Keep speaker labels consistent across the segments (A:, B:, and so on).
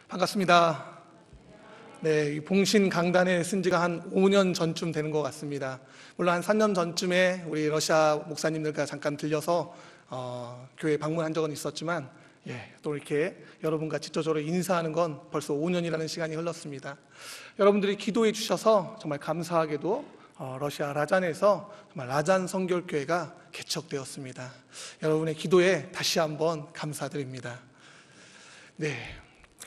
A: 반갑습니다. 네, 이 봉신 강단에 쓴 지가 한 5년 전쯤 되는 것 같습니다. 물론 한 3년 전쯤에 우리 러시아 목사님들과 잠깐 들려서 교회 방문한 적은 있었지만 또 이렇게 여러분과 직접적으로 인사하는 건 벌써 5년이라는 시간이 흘렀습니다. 여러분들이 기도해 주셔서 정말 감사하게도 러시아 라잔에서 정말 라잔 성결교회가 개척되었습니다. 여러분의 기도에 다시 한번 감사드립니다. 네.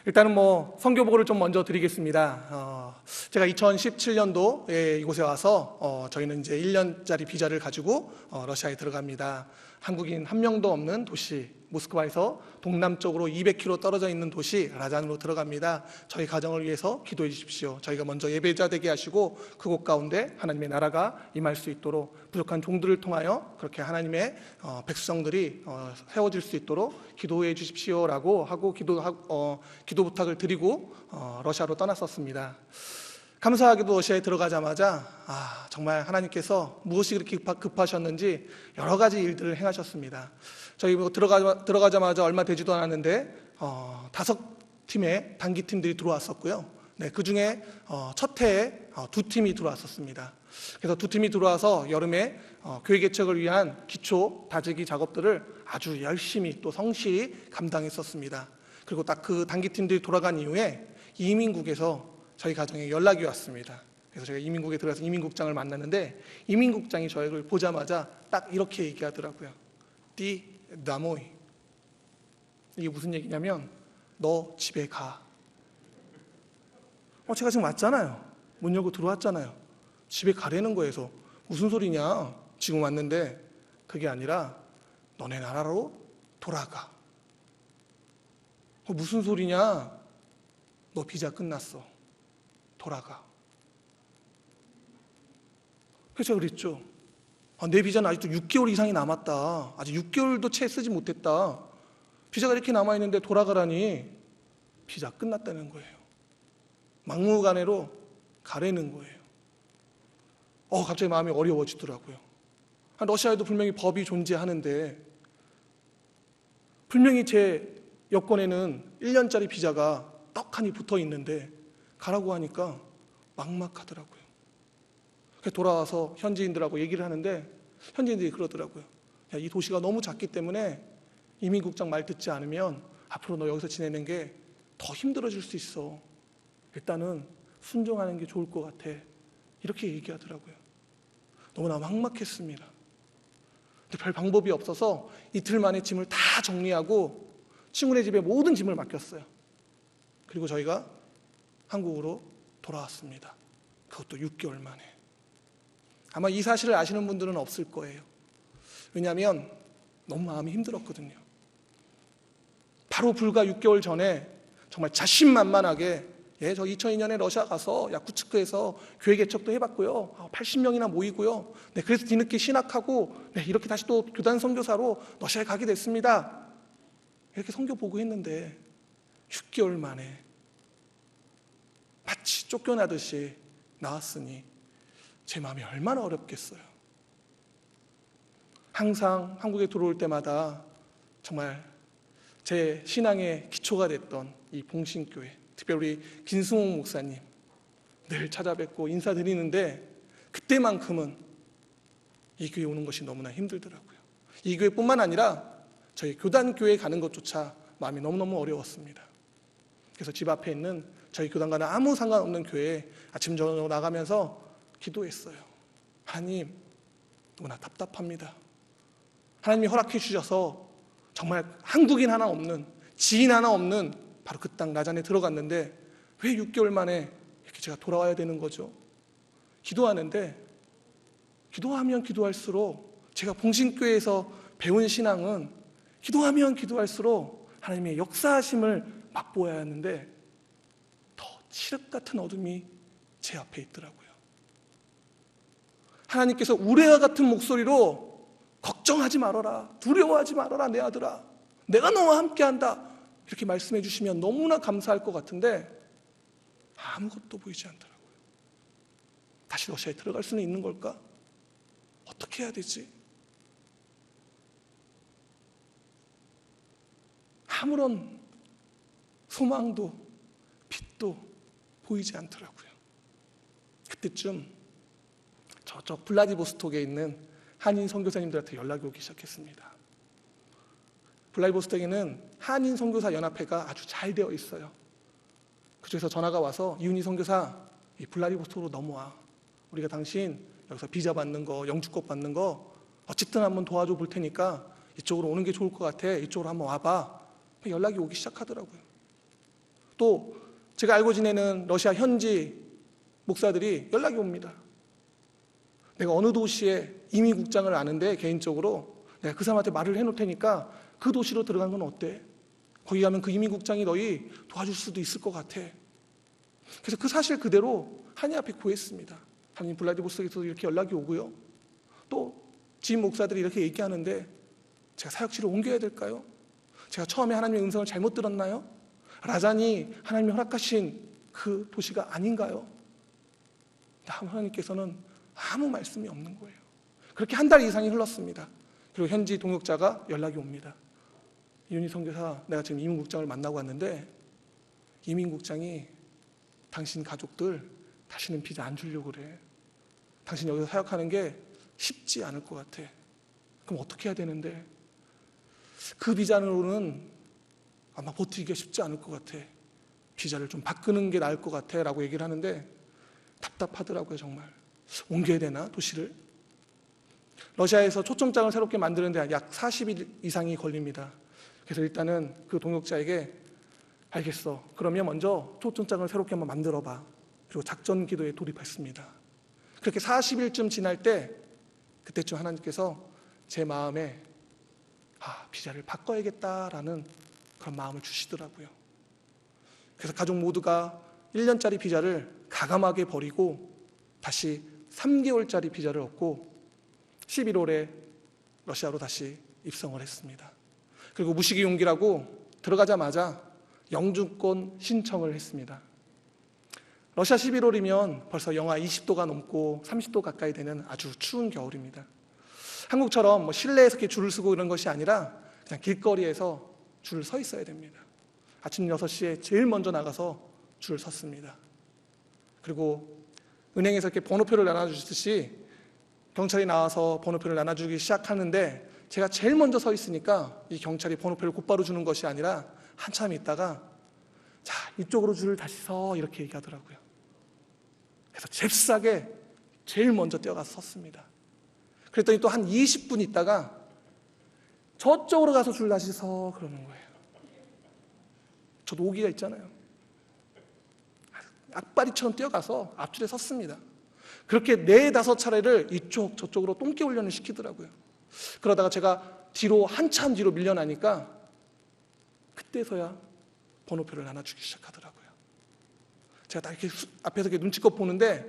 A: 일단은 선교보고를 좀 먼저 드리겠습니다. 제가 2017년도에 이곳에 와서 저희는 이제 1년짜리 비자를 가지고 러시아에 들어갑니다. 한국인 한 명도 없는 도시 모스크바에서 동남쪽으로 200km 떨어져 있는 도시 라잔으로 들어갑니다. 저희 가정을 위해서 기도해 주십시오. 저희가 먼저 예배자 되게 하시고 그곳 가운데 하나님의 나라가 임할 수 있도록 부족한 종들을 통하여 그렇게 하나님의 백성들이 세워질 수 있도록 기도해 주십시오라고 하고 기도 부탁을 드리고 러시아로 떠났었습니다. 감사하게도 러시아에 들어가자마자 정말 하나님께서 무엇이 그렇게 급하셨는지 여러 가지 일들을 행하셨습니다. 저희 들어가자마자 얼마 되지도 않았는데 5팀의 단기팀들이 들어왔었고요. 그 중에 첫 해에 2팀이 들어왔었습니다. 그래서 2팀이 들어와서 여름에 교회 개척을 위한 기초 다지기 작업들을 아주 열심히 또 성실히 감당했었습니다. 그리고 딱 그 단기팀들이 돌아간 이후에 이민국에서 저희 가정에 연락이 왔습니다. 그래서 제가 이민국에 들어가서 이민국장을 만났는데 이민국장이 저희를 보자마자 딱 이렇게 얘기하더라고요. 띠 나모이. 이게 무슨 얘기냐면 너 집에 가. 제가 지금 왔잖아요. 문 열고 들어왔잖아요. 집에 가라는 거에서 무슨 소리냐. 지금 왔는데 그게 아니라 너네 나라로 돌아가. 무슨 소리냐. 너 비자 끝났어. 돌아가. 그래서 제가 그랬죠. 내 비자는 아직도 6개월 이상이 남았다. 아직 6개월도 채 쓰지 못했다. 비자가 이렇게 남아있는데 돌아가라니. 비자 끝났다는 거예요. 막무가내로 가라는 거예요. 갑자기 마음이 어려워지더라고요. 러시아에도 분명히 법이 존재하는데 분명히 제 여권에는 1년짜리 비자가 떡하니 붙어 있는데 가라고 하니까 막막하더라고요. 그래서 돌아와서 현지인들하고 얘기를 하는데 현지인들이 그러더라고요. 이 도시가 너무 작기 때문에 이민국장 말 듣지 않으면 앞으로 너 여기서 지내는 게 더 힘들어질 수 있어. 일단은 순종하는 게 좋을 것 같아. 이렇게 얘기하더라고요. 너무나 막막했습니다. 근데 별 방법이 없어서 이틀 만에 짐을 다 정리하고 친구네 집에 모든 짐을 맡겼어요. 그리고 저희가 한국으로 돌아왔습니다. 그것도 6개월 만에. 아마 이 사실을 아시는 분들은 없을 거예요. 왜냐하면 너무 마음이 힘들었거든요. 바로 불과 6개월 전에 정말 자신만만하게 저 2002년에 러시아 가서 야쿠츠크에서 교회 개척도 해봤고요. 80명이나 모이고요. 그래서 뒤늦게 신학하고 이렇게 다시 또 교단 선교사로 러시아에 가게 됐습니다. 이렇게 선교 보고했는데 6개월 만에 마치 쫓겨나듯이 나왔으니 제 마음이 얼마나 어렵겠어요. 항상 한국에 들어올 때마다 정말 제 신앙의 기초가 됐던 이 봉신교회, 특별히 김승옥 목사님 늘 찾아뵙고 인사드리는데 그때만큼은 이 교회 오는 것이 너무나 힘들더라고요. 이 교회뿐만 아니라 저희 교단교회 가는 것조차 마음이 너무너무 어려웠습니다. 그래서 집 앞에 있는 저희 교단과는 아무 상관없는 교회에 아침 저녁 나가면서 기도했어요. 하나님, 너무나 답답합니다. 하나님이 허락해 주셔서 정말 한국인 하나 없는, 지인 하나 없는 바로 그 땅 라잔에 들어갔는데 왜 6개월 만에 이렇게 제가 돌아와야 되는 거죠? 기도하는데 기도하면 기도할수록 제가 봉신교회에서 배운 신앙은 기도하면 기도할수록 하나님의 역사하심을 맛보아야 하는데 더 칠흑 같은 어둠이 제 앞에 있더라고요. 하나님께서 우레와 같은 목소리로 걱정하지 말아라, 두려워하지 말아라 내 아들아, 내가 너와 함께한다 이렇게 말씀해 주시면 너무나 감사할 것 같은데 아무것도 보이지 않더라고요. 다시 러시아에 들어갈 수는 있는 걸까? 어떻게 해야 되지? 아무런 소망도 빛도 보이지 않더라고요. 그때쯤 저쪽 블라디보스톡에 있는 한인 선교사님들한테 연락이 오기 시작했습니다. 블라디보스톡에는 한인 선교사 연합회가 아주 잘 되어 있어요. 그쪽에서 전화가 와서 이훈희 선교사, 이 블라디보스톡으로 넘어와. 우리가 당신 여기서 비자 받는 거, 영주권 받는 거 어쨌든 한번 도와줘 볼 테니까 이쪽으로 오는 게 좋을 것 같아. 이쪽으로 한번 와봐. 연락이 오기 시작하더라고요. 또 제가 알고 지내는 러시아 현지 목사들이 연락이 옵니다. 내가 어느 도시에 이민국장을 아는데 개인적으로 내가 그 사람한테 말을 해놓을 테니까 그 도시로 들어간 건 어때? 거기 가면 그 이민국장이 너희 도와줄 수도 있을 것 같아. 그래서 그 사실 그대로 한인 앞에 구했습니다. 한인 블라디보스톡에서 이렇게 연락이 오고요. 또 지인 목사들이 이렇게 얘기하는데 제가 사역지를 옮겨야 될까요? 제가 처음에 하나님의 음성을 잘못 들었나요? 라잔이 하나님이 허락하신 그 도시가 아닌가요? 하나님께서는 아무 말씀이 없는 거예요. 그렇게 한 달 이상이 흘렀습니다. 그리고 현지 동역자가 연락이 옵니다. 이훈희 선교사, 내가 지금 이민국장을 만나고 왔는데 이민국장이 당신 가족들 다시는 비자 안 주려고 그래. 당신 여기서 사역하는 게 쉽지 않을 것 같아. 그럼 어떻게 해야 되는데? 그 비자로는 아마 버티기가 쉽지 않을 것 같아. 비자를 좀 바꾸는 게 나을 것 같아 라고 얘기를 하는데 답답하더라고요. 정말 옮겨야 되나 도시를? 러시아에서 초청장을 새롭게 만드는데 약 40일 이상이 걸립니다. 그래서 일단은 그 동역자에게 알겠어, 그러면 먼저 초청장을 새롭게 한번 만들어봐. 그리고 작전 기도에 돌입했습니다. 그렇게 40일쯤 지날 때 그때쯤 하나님께서 제 마음에 비자를 바꿔야겠다라는 그런 마음을 주시더라고요. 그래서 가족 모두가 1년짜리 비자를 가감하게 버리고 다시 3개월짜리 비자를 얻고 11월에 러시아로 다시 입성을 했습니다. 그리고 무식의 용기라고 들어가자마자 영주권 신청을 했습니다. 러시아 11월이면 벌써 영하 20도가 넘고 30도 가까이 되는 아주 추운 겨울입니다. 한국처럼 뭐 실내에서 이렇게 줄을 서고 이런 것이 아니라 그냥 길거리에서 줄을 서 있어야 됩니다. 아침 6시에 제일 먼저 나가서 줄을 섰습니다. 그리고 은행에서 이렇게 번호표를 나눠주듯이 경찰이 나와서 번호표를 나눠주기 시작하는데 제가 제일 먼저 서 있으니까 이 경찰이 번호표를 곧바로 주는 것이 아니라 한참 있다가 자, 이쪽으로 줄을 다시 서 이렇게 얘기하더라고요. 그래서 잽싸게 제일 먼저 뛰어가서 섰습니다. 그랬더니 또 한 20분 있다가 저쪽으로 가서 줄 다시 서 그러는 거예요. 저도 오기가 있잖아요. 악바리처럼 뛰어가서 앞줄에 섰습니다. 그렇게 4-5차례를 이쪽 저쪽으로 똥개 훈련을 시키더라고요. 그러다가 제가 한참 뒤로 밀려나니까 그때서야 번호표를 나눠주기 시작하더라고요. 제가 다 이렇게 앞에서 이렇게 눈치껏 보는데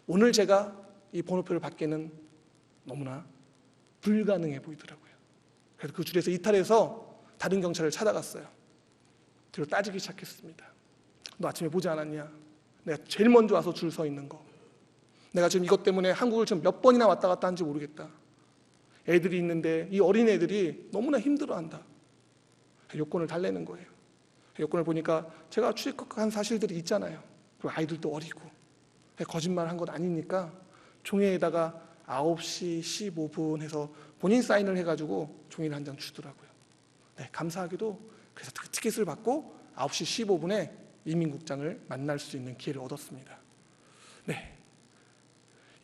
A: 오늘 제가 이 번호표를 받기는 너무나 불가능해 보이더라고요. 그래서 그 줄에서 이탈해서 다른 경찰을 찾아갔어요. 그리고 따지기 시작했습니다. 너 아침에 보지 않았냐? 내가 제일 먼저 와서 줄 서 있는 거. 내가 지금 이것 때문에 한국을 지금 몇 번이나 왔다 갔다 한지 모르겠다. 애들이 있는데 이 어린 애들이 너무나 힘들어한다. 요건을 달래는 거예요. 요건을 보니까 제가 출입국한 사실들이 있잖아요. 그리고 아이들도 어리고 거짓말한 건 아니니까 종이에다가 9시 15분 해서 본인 사인을 해가지고 종이를 한 장 주더라고요. 네, 감사하게도 그래서 그 티켓을 받고 9시 15분에 이민국장을 만날 수 있는 기회를 얻었습니다. 네,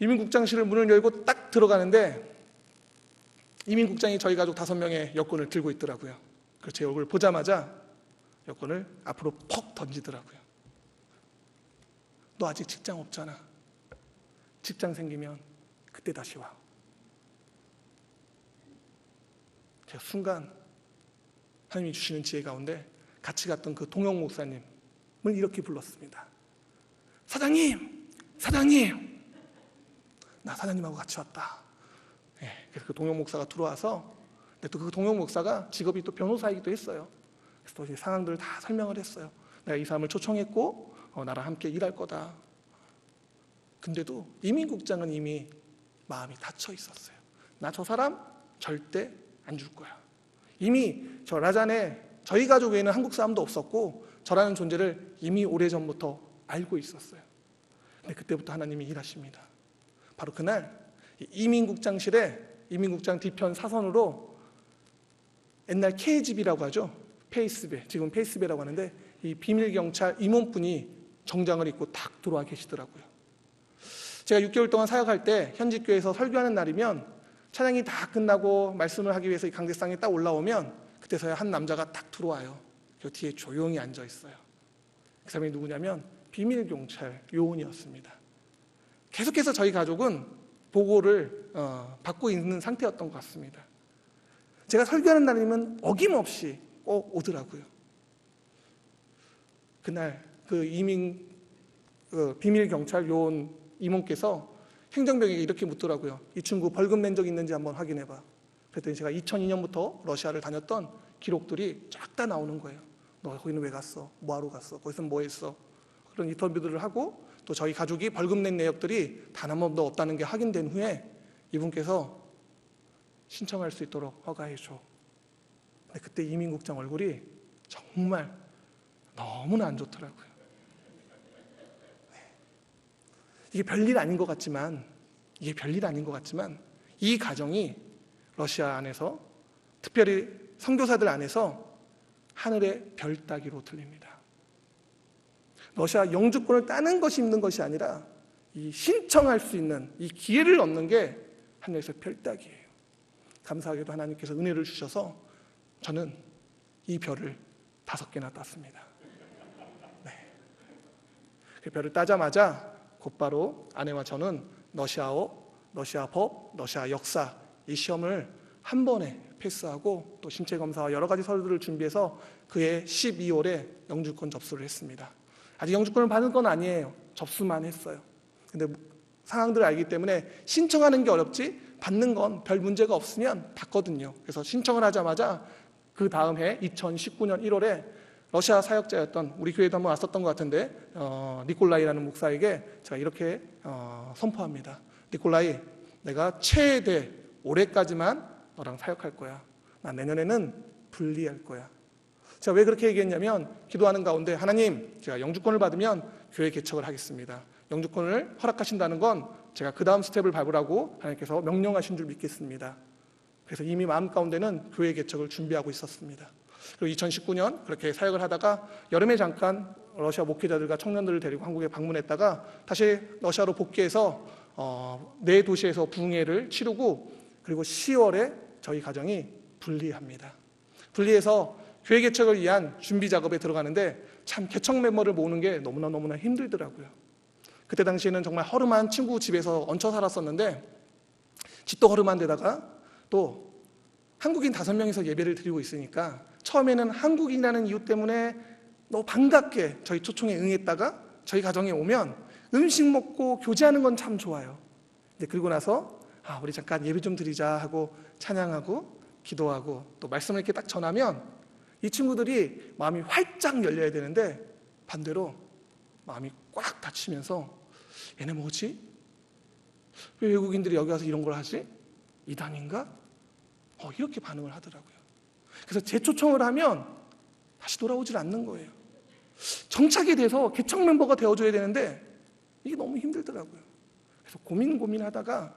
A: 이민국장실을 문을 열고 딱 들어가는데 이민국장이 저희 가족 5명의 여권을 들고 있더라고요. 그래서 제 얼굴을 보자마자 여권을 앞으로 퍽 던지더라고요. 너 아직 직장 없잖아. 직장 생기면 그때 다시 와. 제가 순간 하나님이 주시는 지혜 가운데 같이 갔던 그 동영 목사님을 이렇게 불렀습니다. 사장님! 사장님! 나 사장님하고 같이 왔다. 네, 그래서 그 동영 목사가 들어와서 또 그 동영 목사가 직업이 또 변호사이기도 했어요. 그래서 또 이제 상황들을 다 설명을 했어요. 내가 이 사람을 초청했고 나랑 함께 일할 거다. 근데도 이민국장은 이미 마음이 닫혀 있었어요. 나 저 사람 절대 안 줄 거야. 이미 저 라잔에 저희 가족 외에는 한국 사람도 없었고 저라는 존재를 이미 오래전부터 알고 있었어요. 근데 그때부터 하나님이 일하십니다. 바로 그날 이민국장실에 이민국장 뒤편 사선으로 옛날 KGB라고 하죠. 페이스배, 지금 페이스배라고 하는데 이 비밀경찰 임원분이 정장을 입고 딱 들어와 계시더라고요. 제가 6개월 동안 사역할 때 현직교회에서 설교하는 날이면 찬양이 다 끝나고 말씀을 하기 위해서 이 강대상에 딱 올라오면 그때서야 한 남자가 딱 들어와요. 그 뒤에 조용히 앉아 있어요. 그 사람이 누구냐면 비밀경찰 요원이었습니다. 계속해서 저희 가족은 보고를 받고 있는 상태였던 것 같습니다. 제가 설교하는 날이면 어김없이 꼭 오더라고요. 그날 그 비밀경찰 요원 임원께서 행정병에게 이렇게 묻더라고요. 이 친구 벌금 낸 적 있는지 한번 확인해봐. 그랬더니 제가 2002년부터 러시아를 다녔던 기록들이 쫙 다 나오는 거예요. 너 거기는 왜 갔어? 뭐하러 갔어? 거기서 뭐 했어? 그런 인터뷰들을 하고 또 저희 가족이 벌금 낸 내역들이 단 한 번도 없다는 게 확인된 후에 이분께서 신청할 수 있도록 허가해줘. 근데 그때 이민국장 얼굴이 정말 너무나 안 좋더라고요. 이게 별일 아닌 것 같지만 이 가정이 러시아 안에서 특별히 선교사들 안에서 하늘의 별 따기로 들립니다. 러시아 영주권을 따는 것이 힘든 것이 아니라 이 신청할 수 있는 이 기회를 얻는 게 하늘에서 별 따기예요. 감사하게도 하나님께서 은혜를 주셔서 저는 이 별을 5개나 땄습니다. 네. 그 별을 따자마자 곧바로 아내와 저는 러시아어, 러시아법, 러시아 역사 이 시험을 한 번에 패스하고 또 신체 검사와 여러 가지 서류들을 준비해서 그해 12월에 영주권 접수를 했습니다. 아직 영주권을 받은 건 아니에요. 접수만 했어요. 근데 상황들을 알기 때문에 신청하는 게 어렵지 받는 건 별 문제가 없으면 받거든요. 그래서 신청을 하자마자 그 다음 해 2019년 1월에 러시아 사역자였던 우리 교회도 한번 왔었던 것 같은데 니콜라이라는 목사에게 제가 이렇게 선포합니다. 니콜라이, 내가 최대 올해까지만 너랑 사역할 거야. 나 내년에는 분리할 거야. 제가 왜 그렇게 얘기했냐면 기도하는 가운데 하나님, 제가 영주권을 받으면 교회 개척을 하겠습니다. 영주권을 허락하신다는 건 제가 그 다음 스텝을 밟으라고 하나님께서 명령하신 줄 믿겠습니다. 그래서 이미 마음 가운데는 교회 개척을 준비하고 있었습니다. 그리고 2019년 그렇게 사역을 하다가 여름에 잠깐 러시아 목회자들과 청년들을 데리고 한국에 방문했다가 다시 러시아로 복귀해서 네 도시에서 부흥회를 치르고 그리고 10월에 저희 가정이 분리합니다. 분리해서 교회 개척을 위한 준비 작업에 들어가는데 참 개척 멤버를 모으는 게 너무나 힘들더라고요. 그때 당시에는 정말 허름한 친구 집에서 얹혀 살았었는데 집도 허름한 데다가 또 한국인 5명이서 예배를 드리고 있으니까 처음에는 한국인이라는 이유 때문에 너무 반갑게 저희 초청에 응했다가 저희 가정에 오면 음식 먹고 교제하는 건 참 좋아요. 근데 그리고 나서 우리 잠깐 예배 좀 드리자 하고 찬양하고 기도하고 또 말씀을 이렇게 딱 전하면 이 친구들이 마음이 활짝 열려야 되는데 반대로 마음이 꽉 닫히면서 얘네 뭐지? 왜 외국인들이 여기 와서 이런 걸 하지? 이단인가? 이렇게 반응을 하더라고요. 그래서 재초청을 하면 다시 돌아오질 않는 거예요. 정착이 돼서 개척 멤버가 되어줘야 되는데 이게 너무 힘들더라고요. 그래서 고민하다가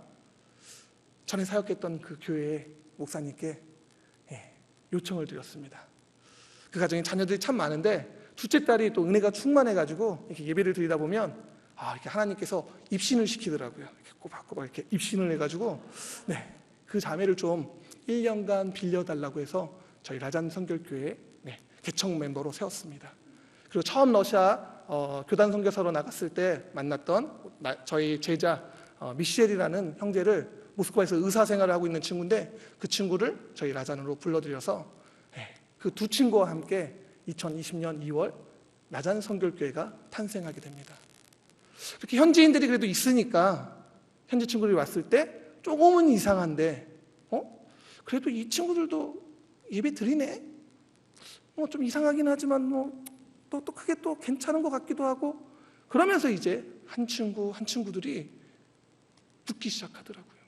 A: 전에 사역했던 그 교회의 목사님께 요청을 드렸습니다. 그 가정에 자녀들이 참 많은데 둘째 딸이 또 은혜가 충만해가지고 이렇게 예배를 드리다 보면 이렇게 하나님께서 입신을 시키더라고요. 이렇게 꼬박꼬박 이렇게 입신을 해가지고 그 자매를 좀 1년간 빌려달라고 해서 저희 라잔 선결교회 개척 멤버로 세웠습니다. 그리고 처음 러시아 교단 선교사로 나갔을 때 만났던 저희 제자 미셸이라는 형제를 모스크바에서 의사 생활을 하고 있는 친구인데 그 친구를 저희 라잔으로 불러들여서 그 두 친구와 함께 2020년 2월 라잔 선결교회가 탄생하게 됩니다. 그렇게 현지인들이 그래도 있으니까 현지 친구들이 왔을 때 조금은 이상한데 그래도 이 친구들도 예배 드리네? 좀 이상하긴 하지만 또 크게 또 괜찮은 것 같기도 하고 그러면서 이제 한 친구들이 붙기 시작하더라고요.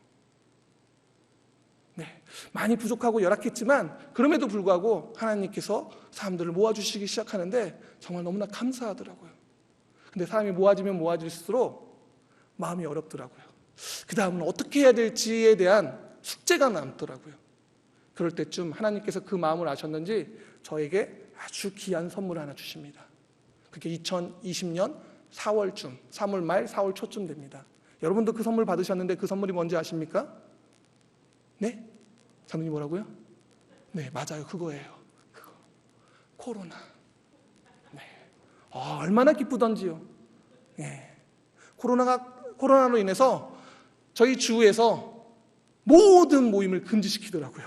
A: 많이 부족하고 열악했지만 그럼에도 불구하고 하나님께서 사람들을 모아주시기 시작하는데 정말 너무나 감사하더라고요. 근데 사람이 모아지면 모아질수록 마음이 어렵더라고요. 그 다음은 어떻게 해야 될지에 대한 숙제가 남더라고요. 그럴 때쯤 하나님께서 그 마음을 아셨는지 저에게 아주 귀한 선물 하나 주십니다. 그게 2020년 4월쯤, 3월 말 4월 초쯤 됩니다. 여러분도 그 선물 받으셨는데 그 선물이 뭔지 아십니까? 네? 장로님 뭐라고요? 네, 맞아요. 그거예요. 그거. 코로나. 네. 얼마나 기쁘던지요. 네. 코로나로 인해서 저희 주에서 모든 모임을 금지시키더라고요.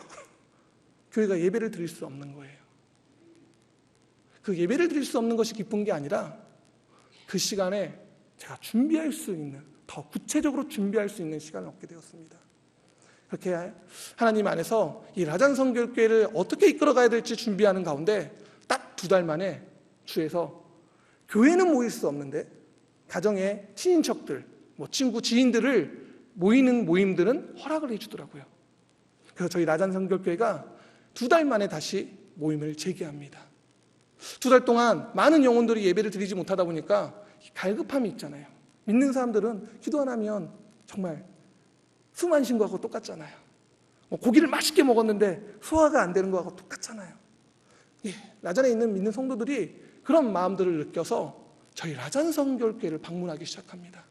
A: 교회가 예배를 드릴 수 없는 거예요. 그 예배를 드릴 수 없는 것이 기쁜 게 아니라 그 시간에 제가 준비할 수 있는, 더 구체적으로 준비할 수 있는 시간을 얻게 되었습니다. 그렇게 하나님 안에서 이 라잔성결교회를 어떻게 이끌어가야 될지 준비하는 가운데 딱 2달 만에 주에서 교회는 모일 수 없는데 가정의 친인척들, 친구, 지인들을 모이는 모임들은 허락을 해주더라고요. 그래서 저희 라잔성결교회가 2달 만에 다시 모임을 재개합니다. 2달 동안 많은 영혼들이 예배를 드리지 못하다 보니까 갈급함이 있잖아요. 믿는 사람들은 기도 안 하면 정말 숨 안 쉰 거하고 똑같잖아요. 고기를 맛있게 먹었는데 소화가 안 되는 거하고 똑같잖아요. 라잔에 있는 믿는 성도들이 그런 마음들을 느껴서 저희 라잔성결교회를 방문하기 시작합니다.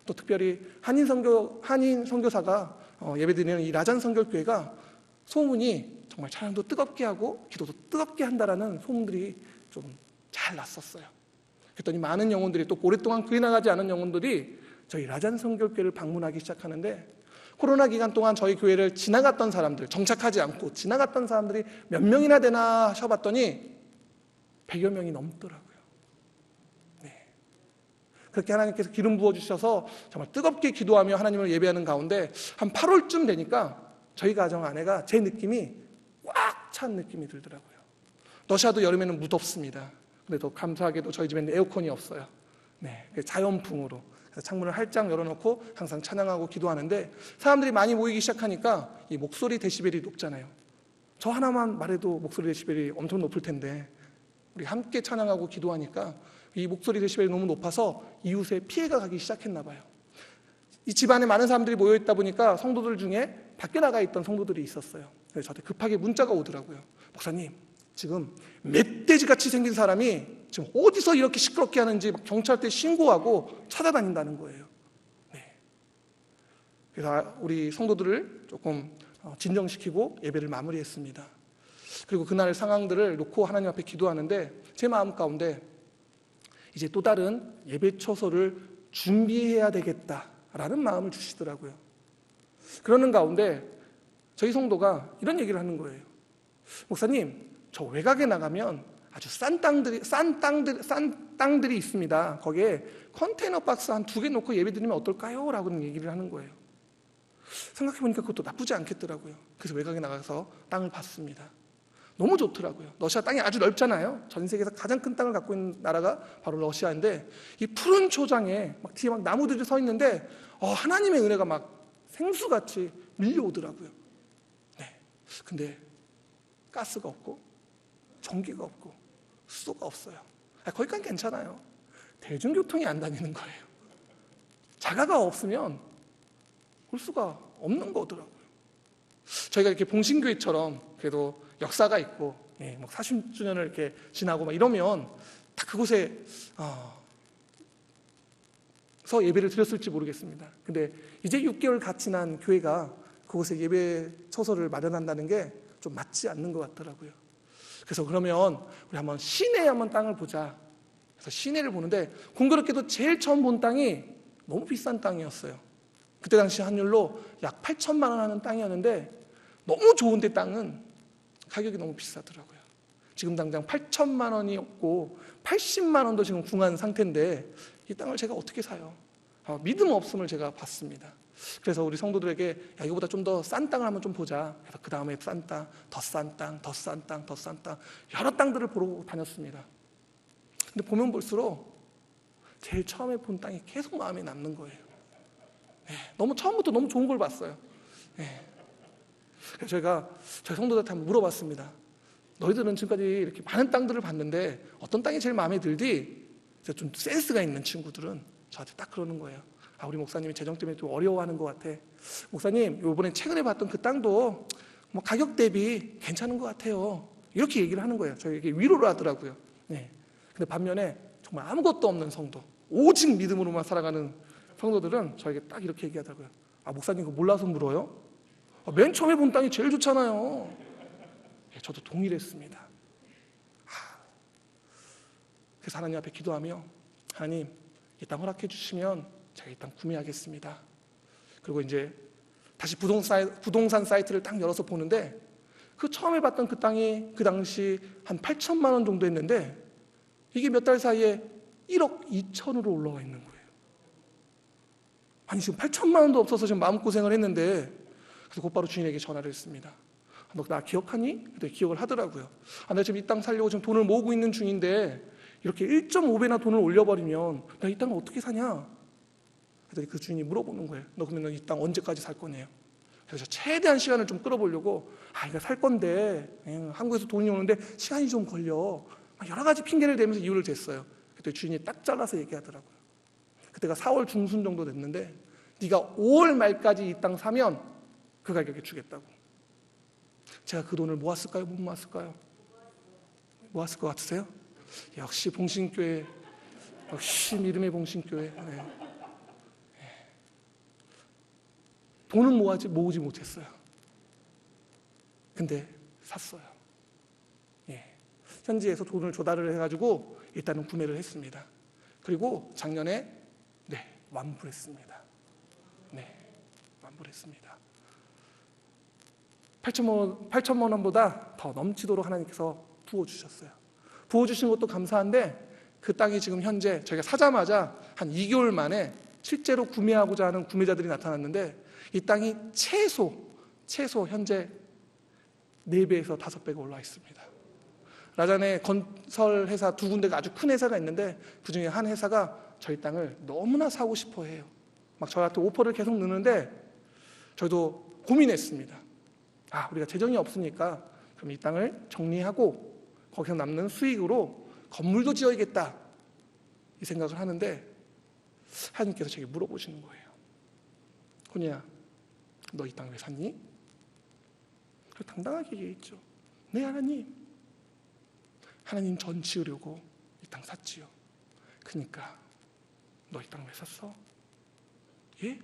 A: 또 특별히 한인 선교사가 예배드리는 이 라잔성결교회가 소문이 정말 찬양도 뜨겁게 하고 기도도 뜨겁게 한다라는 소문들이 좀 잘 났었어요. 그랬더니 많은 영혼들이, 또 오랫동안 교회 나가지 않은 영혼들이 저희 라잔성결교회를 방문하기 시작하는데, 코로나 기간 동안 저희 교회를 지나갔던 사람들, 정착하지 않고 지나갔던 사람들이 몇 명이나 되나 하셔봤더니 100여 명이 넘더라고요. 네. 그렇게 하나님께서 기름 부어주셔서 정말 뜨겁게 기도하며 하나님을 예배하는 가운데 한 8월쯤 되니까 저희 가정 안에가 제 느낌이 꽉 찬 느낌이 들더라고요. 러시아도 여름에는 무덥습니다. 그래도 감사하게도 저희 집에는 에어컨이 없어요. 네, 자연풍으로. 그래서 창문을 활짝 열어놓고 항상 찬양하고 기도하는데, 사람들이 많이 모이기 시작하니까 이 목소리 데시벨이 높잖아요. 저 하나만 말해도 목소리 데시벨이 엄청 높을 텐데 우리 함께 찬양하고 기도하니까 이 목소리 데시벨이 너무 높아서 이웃에 피해가 가기 시작했나 봐요. 이 집안에 많은 사람들이 모여있다 보니까 성도들 중에 밖에 나가 있던 성도들이 있었어요. 그래서 저한테 급하게 문자가 오더라고요. 목사님, 지금 멧돼지같이 생긴 사람이 지금 어디서 이렇게 시끄럽게 하는지 경찰대 신고하고 찾아다닌다는 거예요. 네. 그래서 우리 성도들을 조금 진정시키고 예배를 마무리했습니다. 그리고 그날 상황들을 놓고 하나님 앞에 기도하는데 제 마음 가운데 이제 또 다른 예배 처소를 준비해야 되겠다라는 마음을 주시더라고요. 그러는 가운데 저희 성도가 이런 얘기를 하는 거예요. 목사님, 저 외곽에 나가면 아주 싼 땅들이 있습니다. 거기에 컨테이너 박스 한 2개 놓고 예배 드리면 어떨까요? 라고 얘기를 하는 거예요. 생각해보니까 그것도 나쁘지 않겠더라고요. 그래서 외곽에 나가서 땅을 봤습니다. 너무 좋더라고요. 러시아 땅이 아주 넓잖아요. 전 세계에서 가장 큰 땅을 갖고 있는 나라가 바로 러시아인데, 이 푸른 초장에 뒤에 나무들이 서 있는데 하나님의 은혜가 막 생수같이 밀려오더라고요. 네. 근데 가스가 없고 전기가 없고 수도가 없어요. 거기까지 괜찮아요. 대중교통이 안 다니는 거예요. 자가가 없으면 올 수가 없는 거더라고요. 저희가 이렇게 봉신교회처럼 그래도 역사가 있고 40주년을 이렇게 지나고 이러면 다 그곳에 서 예배를 드렸을지 모르겠습니다. 근데 이제 6개월 갓 지난 교회가 그곳에 예배 처소를 마련한다는 게 좀 맞지 않는 것 같더라고요. 그래서 그러면 우리 한번 시내에 한번 땅을 보자. 그래서 시내를 보는데 공교롭게도 제일 처음 본 땅이 너무 비싼 땅이었어요. 그때 당시 환율로 약 8천만 원 하는 땅이었는데, 너무 좋은데 땅은 가격이 너무 비싸더라고요. 지금 당장 8천만 원이 없고 80만 원도 지금 궁한 상태인데 이 땅을 제가 어떻게 사요? 믿음 없음을 제가 봤습니다. 그래서 우리 성도들에게 이거보다 좀 더 싼 땅을 한번 좀 보자. 그래서 그 다음에 싼 땅, 더 싼 땅, 더 싼 땅, 더 싼 땅, 여러 땅들을 보러 다녔습니다. 근데 보면 볼수록 제일 처음에 본 땅이 계속 마음에 남는 거예요. 너무 처음부터 너무 좋은 걸 봤어요. 그래서 제가 저희 성도들한테 한번 물어봤습니다. 너희들은 지금까지 이렇게 많은 땅들을 봤는데 어떤 땅이 제일 마음에 들디? 좀 센스가 있는 친구들은 저한테 딱 그러는 거예요. 우리 목사님이 재정 때문에 좀 어려워하는 것 같아. 목사님, 이번에 최근에 봤던 그 땅도 뭐 가격 대비 괜찮은 것 같아요. 이렇게 얘기를 하는 거예요. 저에게 위로를 하더라고요. 네. 근데 반면에 정말 아무것도 없는 성도, 오직 믿음으로만 살아가는 성도들은 저에게 딱 이렇게 얘기하더라고요. 목사님 그거 몰라서 물어요? 맨 처음에 본 땅이 제일 좋잖아요. 네, 저도 동일했습니다. 그래서 하나님 앞에 기도하며, 하나님 이 땅 허락해 주시면 제가 이 땅 구매하겠습니다. 그리고 이제 다시 부동산 사이트를 딱 열어서 보는데, 그 처음에 봤던 그 땅이 그 당시 한 8천만 원 정도 했는데 이게 몇 달 사이에 1억 2천으로 올라와 있는 거예요. 아니 지금 8천만 원도 없어서 지금 마음고생을 했는데, 그래서 곧바로 주인에게 전화를 했습니다. 너 나 기억하니? 그때 기억을 하더라고요. 내가 지금 이 땅 살려고 지금 돈을 모으고 있는 중인데 이렇게 1.5배나 돈을 올려버리면 나 이 땅을 어떻게 사냐? 그랬더니 그 주인이 물어보는 거예요. 너 그러면 이 땅 언제까지 살 거네요? 그래서 최대한 시간을 좀 끌어보려고, 이거 살 건데 한국에서 돈이 오는데 시간이 좀 걸려, 여러 가지 핑계를 대면서 이유를 댔어요. 그때 주인이 딱 잘라서 얘기하더라고요. 그때가 4월 중순 정도 됐는데, 네가 5월 말까지 이 땅 사면 그 가격에 주겠다고. 제가 그 돈을 모았을까요? 못 모았을까요? 모았을 것 같으세요? 역시 봉신교회, 역시 믿음의 봉신교회. 네. 돈은 모으지 못했어요. 근데 샀어요. 현지에서 돈을 조달을 해가지고 일단은 구매를 했습니다. 그리고 작년에 완불했습니다. 완불했습니다. 8천만 원보다 더 넘치도록 하나님께서 부어주셨어요. 부어주신 것도 감사한데, 그 땅이 지금 현재 저희가 사자마자 한 2개월 만에 실제로 구매하고자 하는 구매자들이 나타났는데, 이 땅이 최소 현재 4배에서 5배가 올라와 있습니다. 라잔에 건설 회사 2군데가 아주 큰 회사가 있는데, 그 중에 한 회사가 저희 땅을 너무나 사고 싶어 해요. 막 저한테 오퍼를 계속 넣는데, 저희도 고민했습니다. 우리가 재정이 없으니까 그럼 이 땅을 정리하고 거기서 남는 수익으로 건물도 지어야겠다, 이 생각을 하는데, 하나님께서 제게 물어보시는 거예요. 훈이야, 너 이 땅 왜 샀니? 당당하게 얘기했죠. 네 하나님 전 지으려고 이 땅 샀지요. 그러니까 너 이 땅 왜 샀어? 예?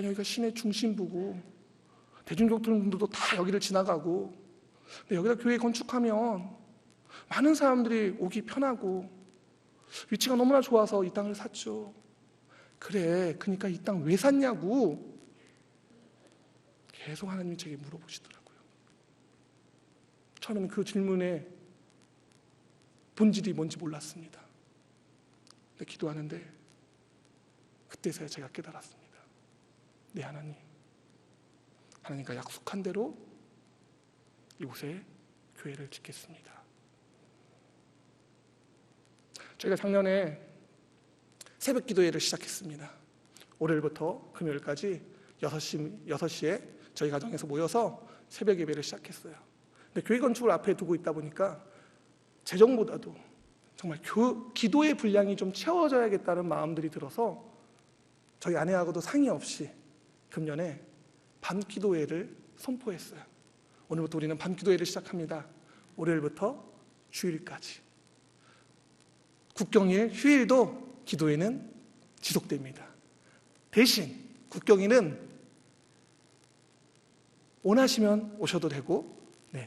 A: 여기가 시내 중심부고 대중교통들도 다 여기를 지나가고, 근데 여기다 교회 건축하면 많은 사람들이 오기 편하고 위치가 너무나 좋아서 이 땅을 샀죠. 그래, 그러니까 이 땅 왜 샀냐고 계속 하나님이 제게 물어보시더라고요. 처음에는 그 질문의 본질이 뭔지 몰랐습니다. 근데 기도하는데 그때서야 제가 깨달았습니다. 네, 하나님과 약속한 대로 이곳에 교회를 짓겠습니다. 저희가 작년에 새벽 기도회를 시작했습니다. 월요일부터 금요일까지 6시에 저희 가정에서 모여서 새벽 예배를 시작했어요. 근데 교회 건축을 앞에 두고 있다 보니까 재정보다도 정말 기도의 분량이 좀 채워져야겠다는 마음들이 들어서 저희 아내하고도 상의 없이 금년에 밤기도회를 선포했어요. 오늘부터 우리는 밤기도회를 시작합니다. 월요일부터 주일까지. 국경일, 휴일도 기도회는 지속됩니다. 대신 국경일은 원하시면 오셔도 되고,